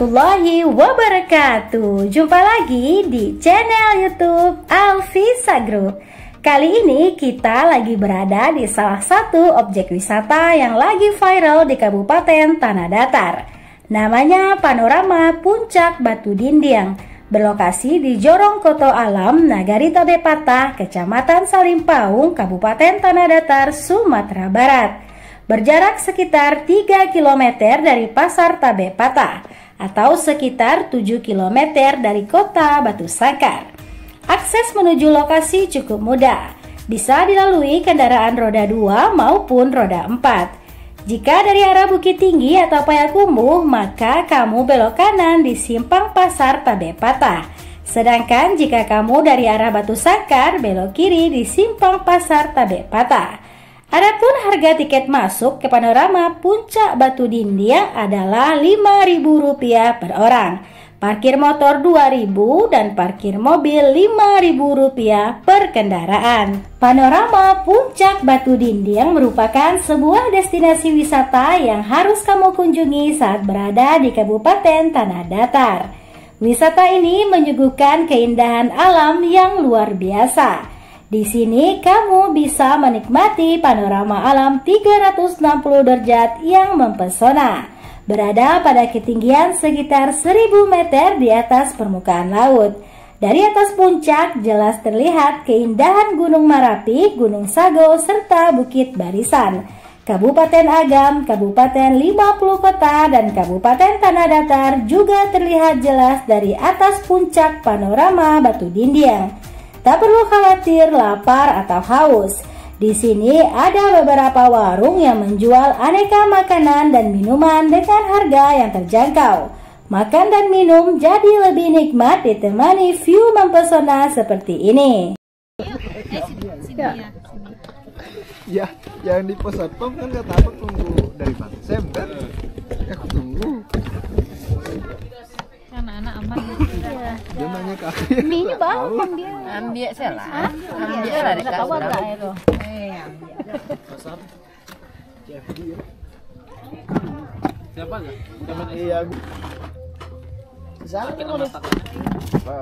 warahmatullahi wabarakatuh. Jumpa lagi di channel YouTube Alfisa Group. Kali ini kita lagi berada di salah satu objek wisata yang lagi viral di Kabupaten Tanah Datar. Namanya Panorama Puncak Batu Dindiang, berlokasi di Jorong Koto Alam, Nagari Tabe Patah, Kecamatan Salimpaung, Kabupaten Tanah Datar, Sumatera Barat. Berjarak sekitar 3 km dari Pasar Tabe Patah atau sekitar 7 km dari kota Batu Sangkar. Akses menuju lokasi cukup mudah, bisa dilalui kendaraan roda 2 maupun roda 4. Jika dari arah Bukit Tinggi atau Payakumbuh, maka kamu belok kanan di Simpang Pasar Tabe Patah. Sedangkan jika kamu dari arah Batu Sangkar, belok kiri di Simpang Pasar Tabe Patah. Adapun harga tiket masuk ke Panorama Puncak Batu Dindiang adalah Rp5.000 per orang. Parkir motor Rp2.000 dan parkir mobil Rp5.000 per kendaraan. Panorama Puncak Batu Dindiang merupakan sebuah destinasi wisata yang harus kamu kunjungi saat berada di Kabupaten Tanah Datar. Wisata ini menyuguhkan keindahan alam yang luar biasa. Di sini kamu bisa menikmati panorama alam 360 derajat yang mempesona. Berada pada ketinggian sekitar 1000 meter di atas permukaan laut. Dari atas puncak jelas terlihat keindahan Gunung Marapi, Gunung Sago, serta Bukit Barisan. Kabupaten Agam, Kabupaten 50 Kota, dan Kabupaten Tanah Datar juga terlihat jelas dari atas puncak panorama Batu Dindiang. Tak perlu khawatir lapar atau haus. Di sini ada beberapa warung yang menjual aneka makanan dan minuman dengan harga yang terjangkau. Makan dan minum jadi lebih nikmat ditemani view mempesona seperti ini. Ya, yang di pos satpam kan kata apa tunggu dari Bang Sem kan? Aku tunggu. Anak-anak aman. Dia nanya ke aku. Ini bang dia. Ambil salah. Ambil salah dekat bawah itu. Siapa enggak? Iya.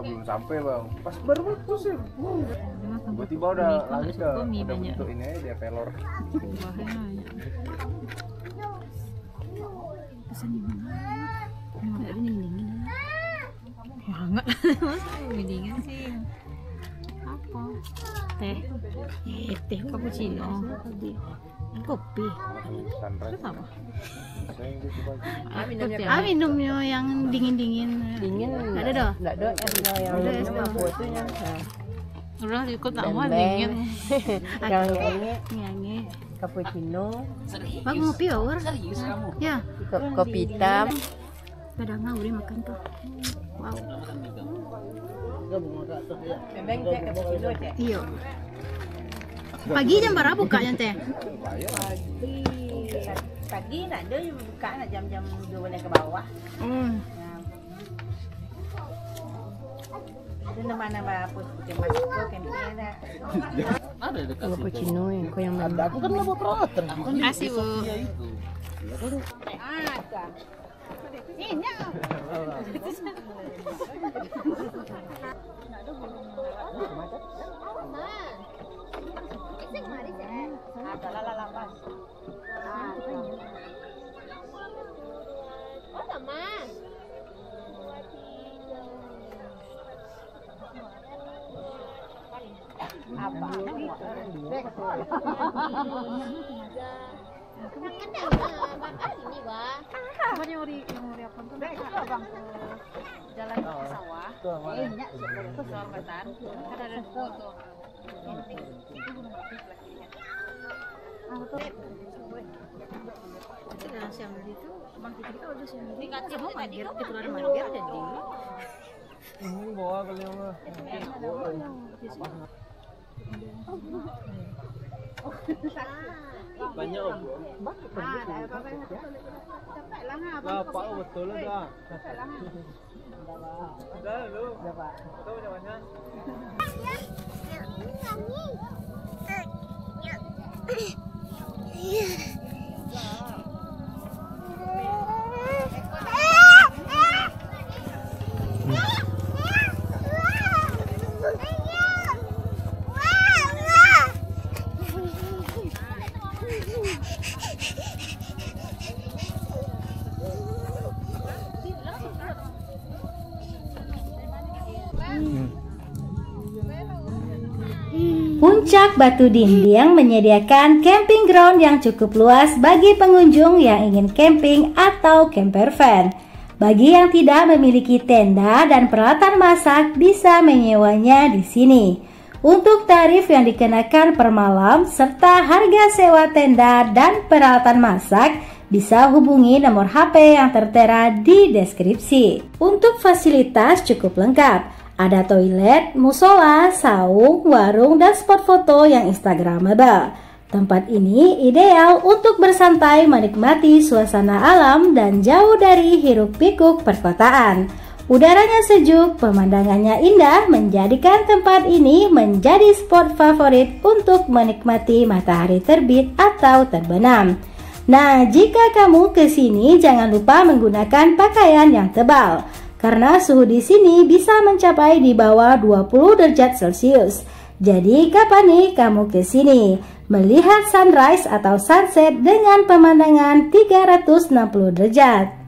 Belum sampai bang. Pas baru putus ya. Tiba-tiba udah langit udah bentuk ini aja dia pelor. Hangat. Mendingan sih. Apa? Teh. Teh cappuccino. Kopi. Terus apa? Minumnya yang dingin-dingin. Dingin. Ada dah. Enggak ada yang buatnya. Udah ikut tak mau dingin. Yang ini cappuccino. Bang ngopi or? Serius kamu? Ya. Kopi hitam. Pada ngawur makan tuh. Wow. Iya. Pagi jam berapa bukanya teh? Pagi nak ada buka nak jam-jam 2 ke bawah. Itu nama-nama putih masuk kemana? Ada dekat situ. Cappuccino yang kau yang Ada aku kan lama perawatan. Kasih bu. ada. Ini. Apa yang ori apa tuh? Bang jalan ke sawah. Ke Sorbatan. Ada foto. Nah, siang itu bang kita udah siang ini kasih mau mager keluar mager jadi Ini bawa kali mah. Banyak om. Pak betul dah. Dah lu. Tahu jawabannya. Puncak Batu Dinding menyediakan camping ground yang cukup luas bagi pengunjung yang ingin camping atau camper van. Bagi yang tidak memiliki tenda dan peralatan masak bisa menyewanya di sini. Untuk tarif yang dikenakan per malam serta harga sewa tenda dan peralatan masak bisa hubungi nomor HP yang tertera di deskripsi. Untuk fasilitas cukup lengkap. Ada toilet, musola, saung, warung, dan spot foto yang instagramable. Tempat ini ideal untuk bersantai menikmati suasana alam dan jauh dari hiruk-pikuk perkotaan. Udaranya sejuk, pemandangannya indah menjadikan tempat ini menjadi spot favorit untuk menikmati matahari terbit atau terbenam. Nah, jika kamu ke sini jangan lupa menggunakan pakaian yang tebal. Karena suhu di sini bisa mencapai di bawah 20 derajat Celcius. Jadi kapan nih kamu ke sini? Melihat sunrise atau sunset dengan pemandangan 360 derajat.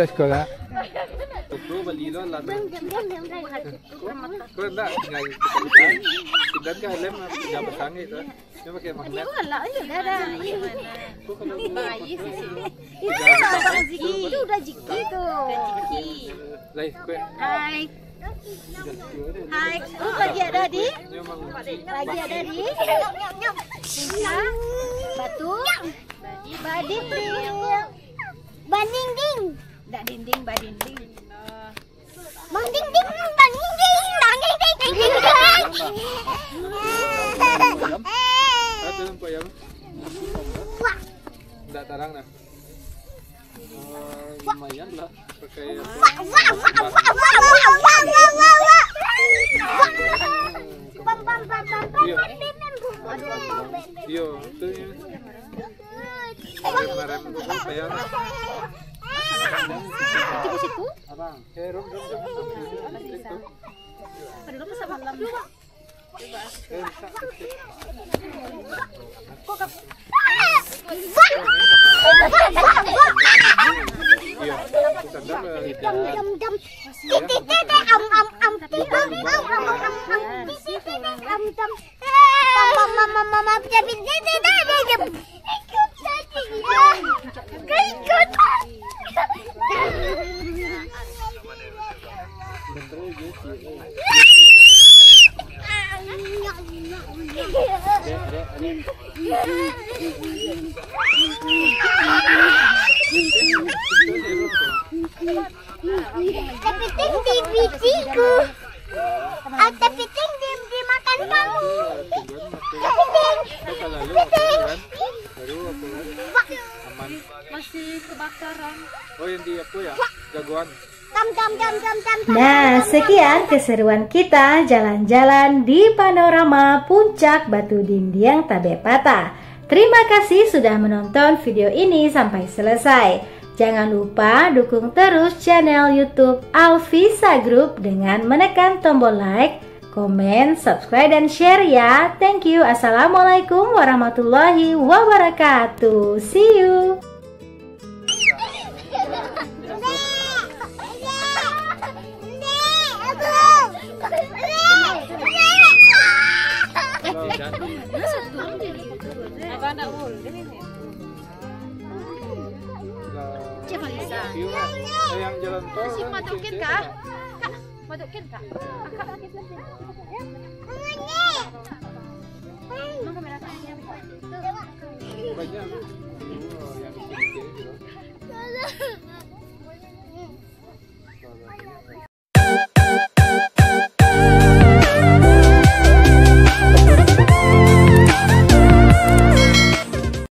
Sekolah. Itu beli lo lah. Kau enggak ngai tidak kan lem yang besar itu. Dia pakai magnet. Itu udah jiki tuh. Lai kue. Hai. Hai, lagi ada di? Lagi ada di? Batu. Badinding. Bandinding. Enggak dinding, badinding. Bandinding, bandinding, bandinding. Ada yang koyam. Enggak tarang nah. Lumayan lah pakai. Iya, itu ya. Rem apa ya? Di situ? Abang, rom. Padahal masa malam. Iya, Kepiting di bijiku. Kepiting dimakan kamu. Kepiting. Masih kebakaran. Oh yang di aku ya, jagoan. Nah, sekian keseruan kita jalan-jalan di panorama Puncak Batu Dinding Tabepata. Terima kasih sudah menonton video ini sampai selesai. Jangan lupa dukung terus channel YouTube Alvisa Group dengan menekan tombol like, komen, subscribe, dan share ya. Thank you. Assalamualaikum warahmatullahi wabarakatuh. See you. Yang jalan tol Masukin kak? Masukin kak? banyak.